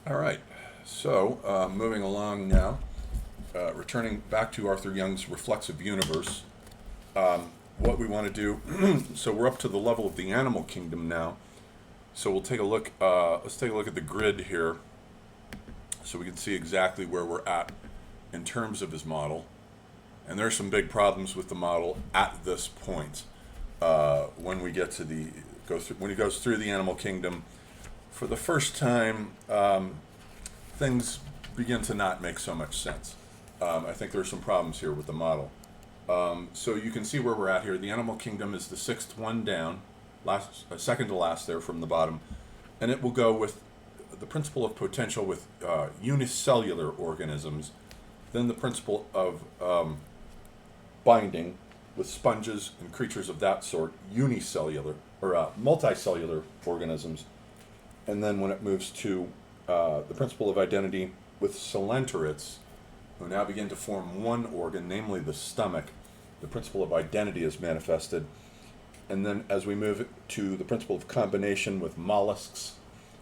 All right, so moving along now, returning back to Arthur Young's reflexive universe, what we want to do, so we're up to the level of the animal kingdom now, so we'll take a look, let's take a look at the grid here, so we can see exactly where we're at in terms of his model, and there's some big problems with the model at this point, when we get to when he goes through the animal kingdom, for the first time, things begin to not make so much sense. I think there's some problems here with the model. So you can see where we're at here. The animal kingdom is the sixth one down, second to last there from the bottom, and it will go with the principle of potential with unicellular organisms, then the principle of binding with sponges and creatures of that sort, unicellular or multicellular organisms, and then when it moves to the principle of identity with Solinterates, who now begin to form one organ, namely the stomach, the principle of identity is manifested. And then as we move to the principle of combination with mollusks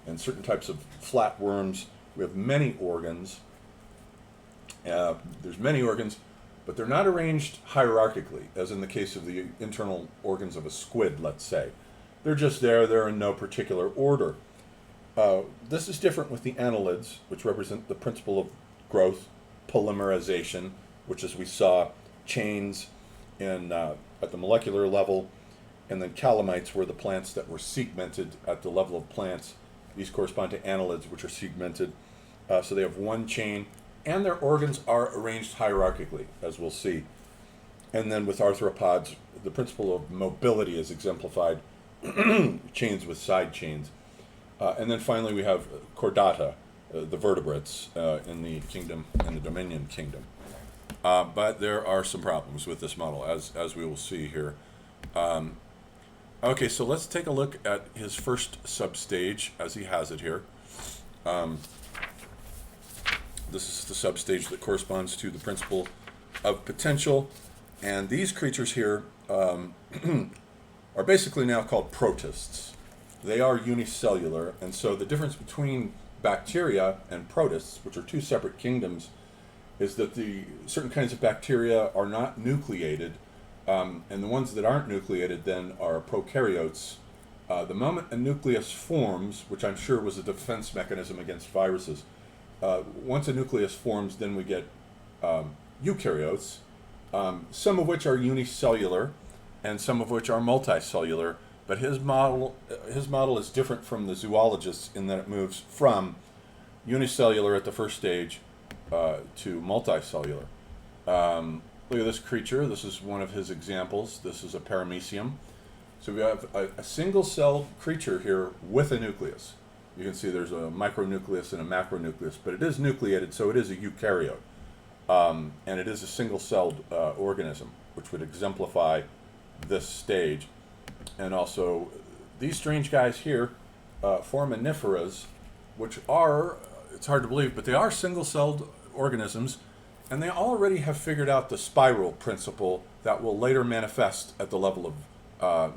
and certain types of flatworms, we have many organs. There's many organs, but they're not arranged hierarchically, as in the case of the internal organs of a squid, let's say. They're just there, they're in no particular order. This is different with the annelids, which represent the principle of growth, polymerization, which, as we saw, chains at the molecular level, and then calamites were the plants that were segmented at the level of plants. These correspond to annelids, which are segmented. So they have one chain, and their organs are arranged hierarchically, as we'll see. And then with arthropods, the principle of mobility is exemplified, chains with side chains. And then finally we have chordata, the vertebrates in the kingdom, in the dominion kingdom. But there are some problems with this model, as we will see here. Okay, so let's take a look at his first substage as he has it here. This is the substage that corresponds to the principle of potential. And these creatures here are basically now called protists. They are unicellular, and so the difference between bacteria and protists, which are two separate kingdoms, is that the certain kinds of bacteria are not nucleated, and the ones that aren't nucleated then are prokaryotes. The moment a nucleus forms, which I'm sure was a defense mechanism against viruses, once a nucleus forms, then we get eukaryotes, some of which are unicellular, and some of which are multicellular. But his model is different from the zoologists in that it moves from unicellular at the first stage to multicellular. Look at this creature. This is one of his examples. This is a Paramecium. So we have a single-celled creature here with a nucleus. You can see there's a micronucleus and a macronucleus, but it is nucleated, so it is a eukaryote. And it is a single-celled organism, which would exemplify this stage. And also, these strange guys here, Forminiferas, which are, it's hard to believe, but they are single-celled organisms, and they already have figured out the spiral principle that will later manifest at the level of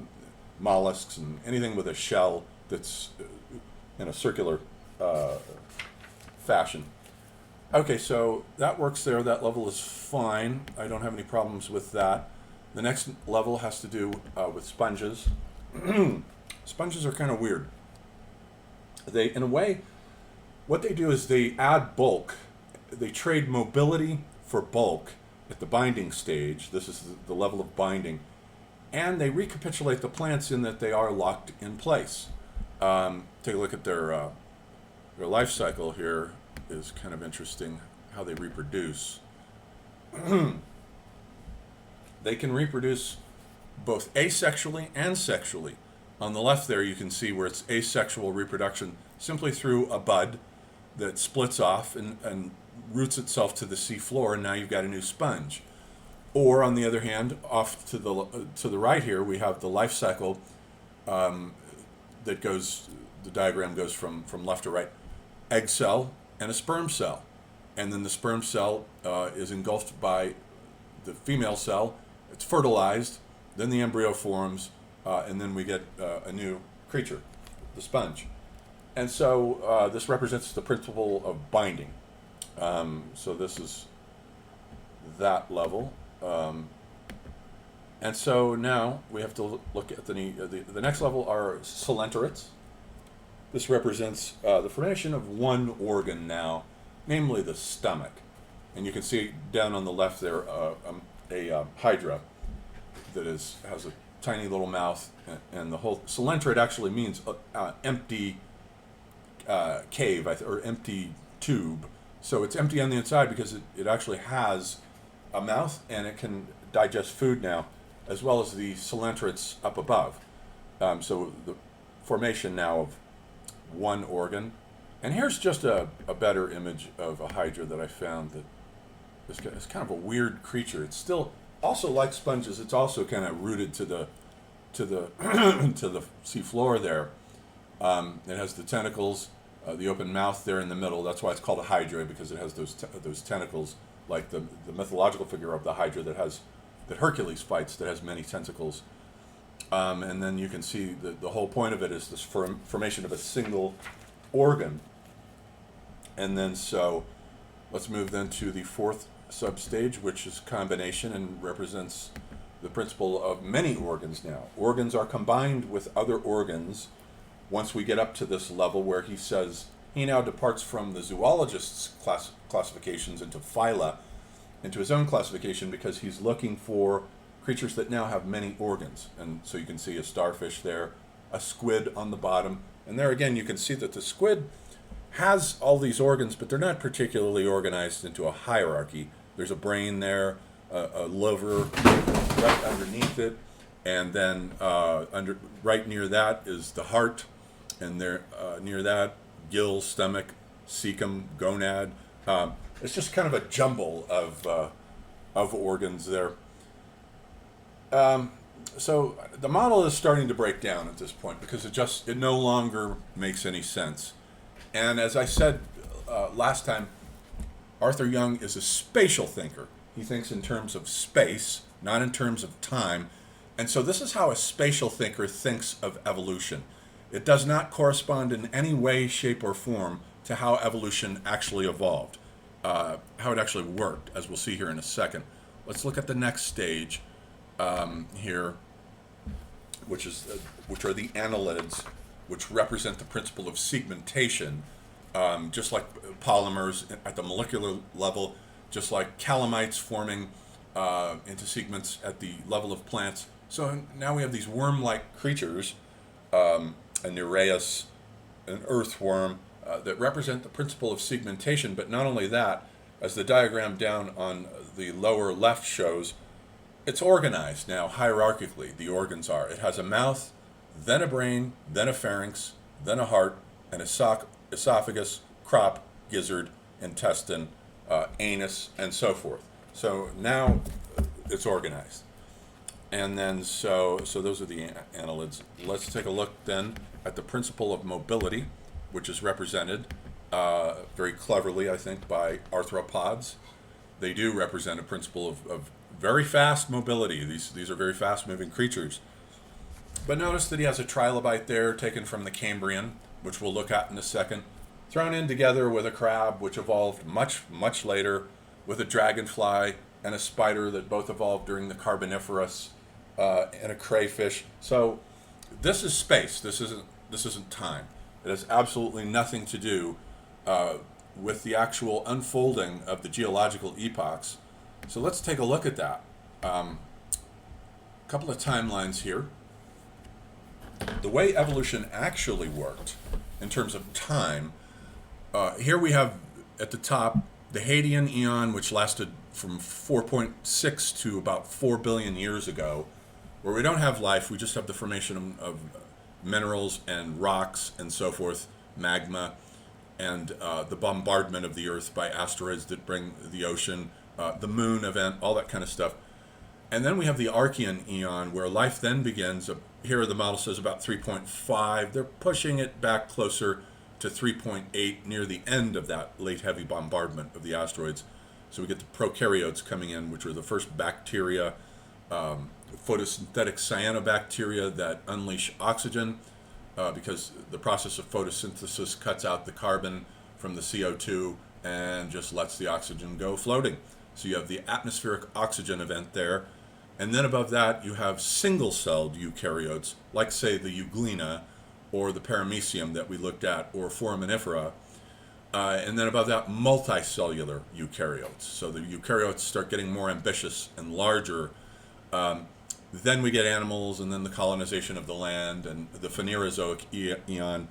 mollusks and anything with a shell that's in a circular fashion. Okay, so that works there. That level is fine. I don't have any problems with that. The next level has to do with sponges. Sponges are kind of weird. They, in a way, what they do is they add bulk. They trade mobility for bulk at the binding stage. This is the level of binding. And they recapitulate the plants in that they are locked in place. Take a look at their life cycle here. Is kind of interesting how they reproduce. They can reproduce both asexually and sexually. On the left there you can see where it's asexual reproduction simply through a bud that splits off and roots itself to the sea floor, and now you've got a new sponge. Or on the other hand, off to the right here, we have the life cycle that goes, the diagram goes from left to right. Egg cell and a sperm cell. And then the sperm cell is engulfed by the female cell. It's fertilized, then the embryo forms, and then we get a new creature, the sponge. And so this represents the principle of binding. So this is that level. And so now we have to look at the next level are Solinterates. This represents the formation of one organ now, namely the stomach. And you can see down on the left there a Hydra that has a tiny little mouth, and the whole Solinterate actually means empty cave or empty tube. So it's empty on the inside because it actually has a mouth and it can digest food now, as well as the Solinterates up above. So the formation now of one organ. And here's just a better image of a Hydra that I found that is kind of a weird creature. It's still also like sponges. It's also kind of rooted to the to the sea floor there. It has the tentacles, the open mouth there in the middle. That's why it's called a Hydra, because it has those tentacles, like the mythological figure of the Hydra that Hercules fights, that has many tentacles. And then you can see the whole point of it is this formation of a single organ. And then so let's move then to the fourth substage, which is combination, and represents the principle of many organs now. Organs are combined with other organs once we get up to this level where he says he now departs from the zoologist's classifications into phyla, into his own classification, because he's looking for creatures that now have many organs. And so you can see a starfish there, a squid on the bottom, and there again you can see that the squid has all these organs, but they're not particularly organized into a hierarchy. There's a brain there, a liver right underneath it, and then right near that is the heart, and there near that gill, stomach, cecum, gonad. It's just kind of a jumble of organs there. So the model is starting to break down at this point because it no longer makes any sense. And as I said last time, Arthur Young is a spatial thinker. He thinks in terms of space, not in terms of time. And so this is how a spatial thinker thinks of evolution. It does not correspond in any way, shape, or form to how evolution actually evolved, how it actually worked, as we'll see here in a second. Let's look at the next stage here, which are the annelids, which represent the principle of segmentation, just like polymers at the molecular level, just like calamites forming into segments at the level of plants. So now we have these worm-like creatures, a Nereus, an earthworm, that represent the principle of segmentation. But not only that, as the diagram down on the lower left shows, it's organized now hierarchically. The organs are. It has a mouth, then a brain, then a pharynx, then a heart, an esophagus, crop, gizzard, intestine, anus, and so forth. So now it's organized. And then so those are the annelids. Let's take a look then at the principle of mobility, which is represented very cleverly, I think, by arthropods. They do represent a principle of very fast mobility. These are very fast-moving creatures. But notice that he has a trilobite there taken from the Cambrian, which we'll look at in a second, thrown in together with a crab, which evolved much, much later, with a dragonfly and a spider that both evolved during the Carboniferous, and a crayfish. So this is space. This isn't time. It has absolutely nothing to do with the actual unfolding of the geological epochs. So let's take a look at that. A couple of timelines here. The way evolution actually worked in terms of time, here we have at the top the Hadean eon, which lasted from 4.6 to about 4 billion years ago, where we don't have life. We just have the formation of minerals and rocks and so forth, magma, and the bombardment of the Earth by asteroids that bring the ocean, the moon event, all that kind of stuff. And then we have the Archean eon, where life then begins. Here the model says about 3.5. They're pushing it back closer to 3.8 near the end of that late heavy bombardment of the asteroids. So we get the prokaryotes coming in, which are the first bacteria, photosynthetic cyanobacteria that unleash oxygen. because the process of photosynthesis cuts out the carbon from the CO2 and just lets the oxygen go floating. So you have the atmospheric oxygen event there. And then above that, you have single-celled eukaryotes, like, say, the euglena or the Paramecium that we looked at, or Formifera. And then above that, multicellular eukaryotes. So the eukaryotes start getting more ambitious and larger. Then we get animals, and then the colonization of the land, and the Phanerozoic eon,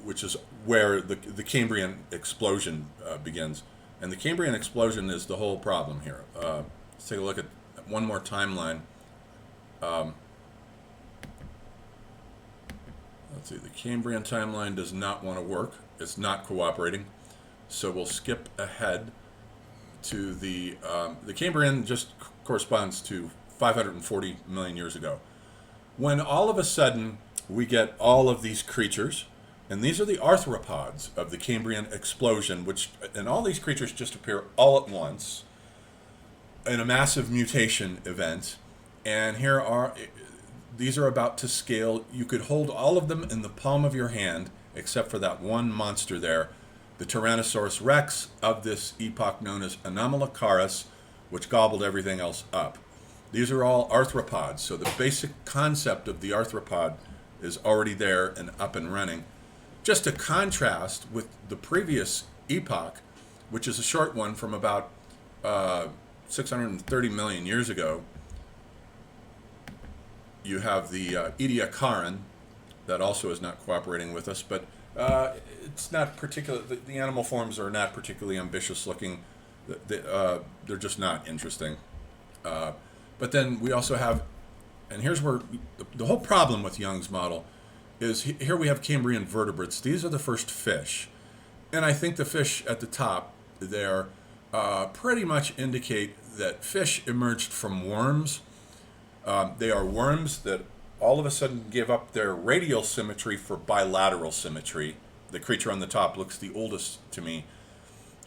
which is where the Cambrian Explosion begins. And the Cambrian Explosion is the whole problem here. Let's take a look at one more timeline. Let's see, the Cambrian timeline does not want to work. It's not cooperating. So we'll skip ahead to the Cambrian just corresponds to 540 million years ago. When all of a sudden we get all of these creatures, and these are the arthropods of the Cambrian Explosion, and all these creatures just appear all at once in a massive mutation event. And these are about to scale. You could hold all of them in the palm of your hand, except for that one monster there, the Tyrannosaurus Rex of this epoch known as Anomalocaris, which gobbled everything else up. These are all arthropods, so the basic concept of the arthropod is already there and up and running. Just to contrast with the previous epoch, which is a short one from about 630 million years ago, you have the Ediacaran that also is not cooperating with us, but it's not particular. The animal forms are not particularly ambitious looking. They're just not interesting. But then we also have, and here's where the whole problem with Young's model is, here we have Cambrian vertebrates. These are the first fish. And I think the fish at the top there pretty much indicate that fish emerged from worms. They are worms that all of a sudden give up their radial symmetry for bilateral symmetry. The creature on the top looks the oldest to me.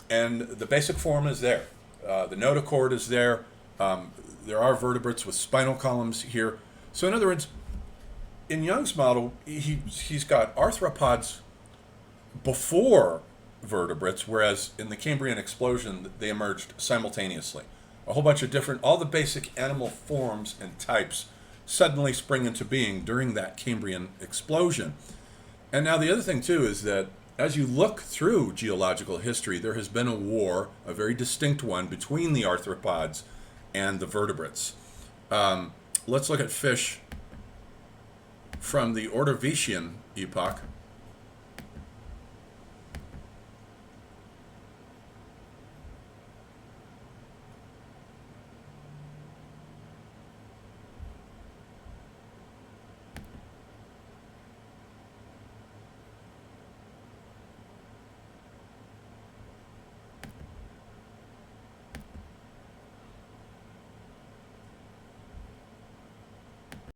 And the basic form is there. The notochord is there. There are vertebrates with spinal columns here. So in other words, in Young's model, he's got arthropods before vertebrates, whereas in the Cambrian Explosion, they emerged simultaneously. A whole bunch of all the basic animal forms and types suddenly spring into being during that Cambrian Explosion. And now the other thing, too, is that as you look through geological history, there has been a war, a very distinct one, between the arthropods and the vertebrates. Let's look at fish from the Ordovician epoch.